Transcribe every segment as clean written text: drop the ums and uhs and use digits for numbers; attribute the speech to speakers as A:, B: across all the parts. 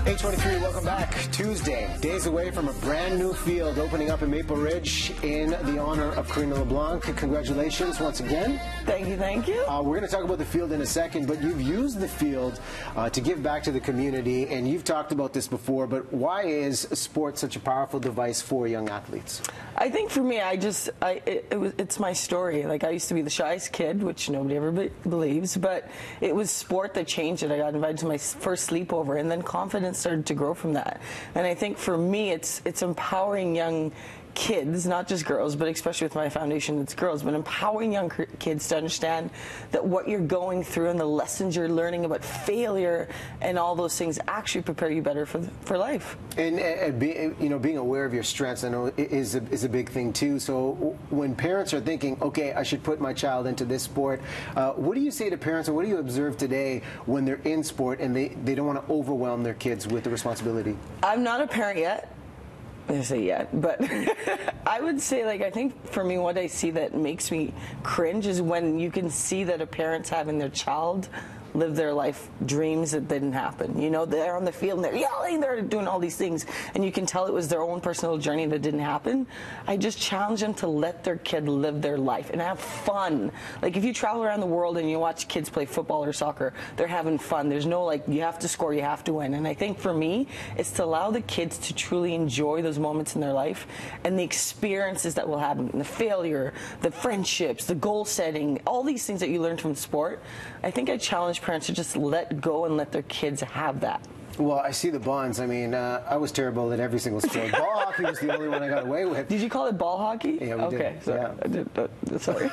A: 8:23, welcome back. Tuesday, days away from a brand new field opening up in Maple Ridge in the honor of Karina Leblanc. Congratulations once again.
B: Thank you, thank you.
A: We're going to talk about the field in a second, but you've used the field to give back to the community, and you've talked about this before, but why is sport such a powerful device for young athletes?
B: I think for me, it's my story. Like, I used to be the shyest kid, which nobody ever believes, but it was sport that changed it. I got invited to my first sleepover, and then confidence started to grow from that. And I think for me, it's empowering young kids, not just girls, but especially with my foundation, it's girls, but empowering young kids to understand that what you're going through and the lessons you're learning about failure and all those things actually prepare you better for life. And
A: being aware of your strengths, I know, is a big thing too. So when parents are thinking, okay, I should put my child into this sport, what do you say to parents, or what do you observe today when they're in sport and they don't want to overwhelm their kids with the responsibility?
B: I'm not a parent yet. I say yet, but I would say, like, I think for me, what I see that makes me cringe is when you can see that a parent's having their child live their life dreams that didn't happen. You know, they're on the field and they're yelling, they're doing all these things, and you can tell it was their own personal journey that didn't happen. I just challenge them to let their kid live their life and have fun. Like, if you travel around the world and you watch kids play football or soccer, they're having fun. There's no, like, you have to score, you have to win. And I think for me, it's to allow the kids to truly enjoy those moments in their life and the experiences that will happen, the failure, the friendships, the goal setting, all these things that you learn from sport. I think I challenge parents to just let go and let their kids have that.
A: Well, I see the bonds. I mean, I was terrible at every single sport. Ball hockey was the only one I got away with.
B: Did you call it ball hockey?
A: Yeah, we did.
B: Okay, sorry.
A: Yeah.
B: I did, sorry.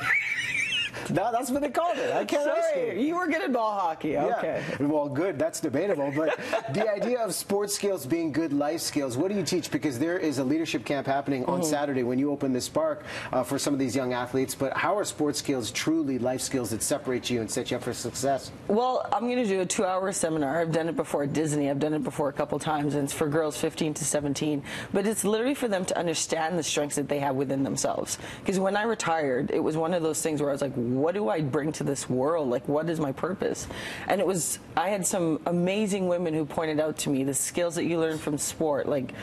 A: No, that's what they called it. I can't ask you.
B: You were good at ball hockey. Okay.
A: Yeah. Well, good. That's debatable. But the idea of sports skills being good life skills, what do you teach? Because there is a leadership camp happening on Saturday when you open this park for some of these young athletes. But how are sports skills truly life skills that separate you and set you up for success?
B: Well, I'm going to do a 2-hour seminar. I've done it before at Disney. I've done it before a couple times, and it's for girls 15 to 17. But it's literally for them to understand the strengths that they have within themselves. Because when I retired, it was one of those things where I was like, what do I bring to this world? Like, what is my purpose? And I had some amazing women who pointed out to me the skills that you learn from sport, like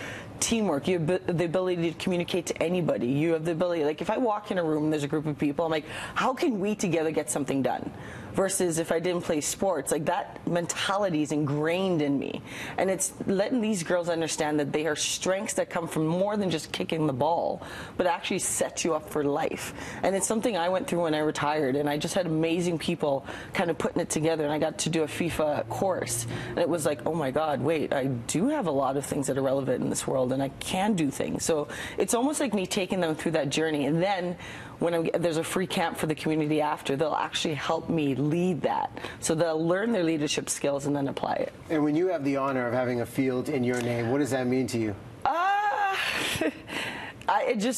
B: teamwork. You have the ability to communicate to anybody. You have the ability, like, if I walk in a room and there's a group of people, I'm like, how can we together get something done? Versus if I didn't play sports, like, that mentality is ingrained in me. And it's letting these girls understand that they are strengths that come from more than just kicking the ball, but actually set you up for life. And it's something I went through when I retired, and I just had amazing people kind of putting it together, and I got to do a FIFA course. And it was like, oh my God, wait, I do have a lot of things that are relevant in this world, and I can do things. So it's almost like me taking them through that journey, and then when there's a free camp for the community after, they'll actually help me lead that. So they'll learn their leadership skills and then apply it.
A: And when you have the honor of having a field in your name, what does that mean to you?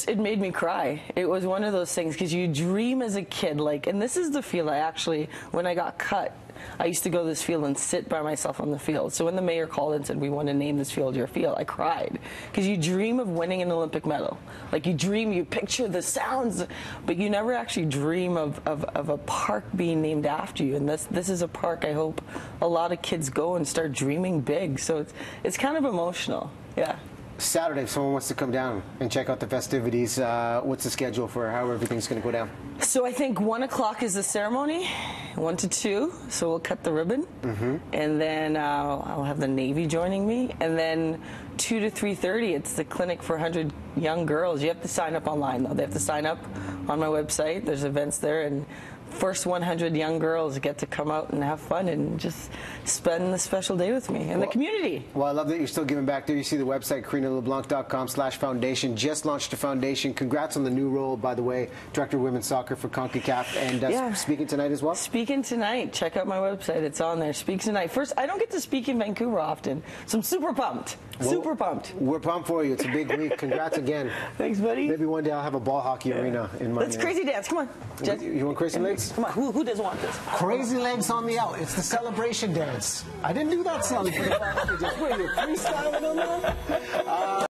B: It made me cry. It was one of those things, because you dream as a kid, like, and this is the field I actually, when I got cut, I used to go to this field and sit by myself on the field. So when the mayor called and said, we want to name this field your field, I cried. Because you dream of winning an Olympic medal. Like, you dream, you picture the sounds, but you never actually dream of a park being named after you. And this is a park I hope a lot of kids go and start dreaming big. So it's kind of emotional, yeah.
A: Saturday, if someone wants to come down and check out the festivities, what's the schedule for how everything's going to go down?
B: So I think 1 o'clock is the ceremony, 1 to 2, so we'll cut the ribbon, and then I'll have the Navy joining me, and then 2 to 3:30, it's the clinic for 100 young girls. You have to sign up online, though. They have to sign up on my website. There's events there, and first 100 young girls get to come out and have fun and just spend the special day with me and the community.
A: Well, I love that you're still giving back. There you see the website, KarinaLeblanc.com/foundation. Just launched a foundation. Congrats on the new role, by the way, Director of Women's Soccer for CONCACAF, and speaking tonight as well?
B: Speaking tonight. Check out my website. It's on there. Speak tonight. First, I don't get to speak in Vancouver often, so I'm super pumped.
A: Well,
B: super pumped.
A: We're pumped for you. It's a big week. Congrats again.
B: Thanks, buddy.
A: Maybe one day I'll have a ball hockey arena in my
B: Let's crazy dance. Come on.
A: You want crazy legs?
B: Come on. Who doesn't want this?
C: Crazy legs on the out. It's the celebration dance. I didn't do that, Sally. What are you freestyling on that?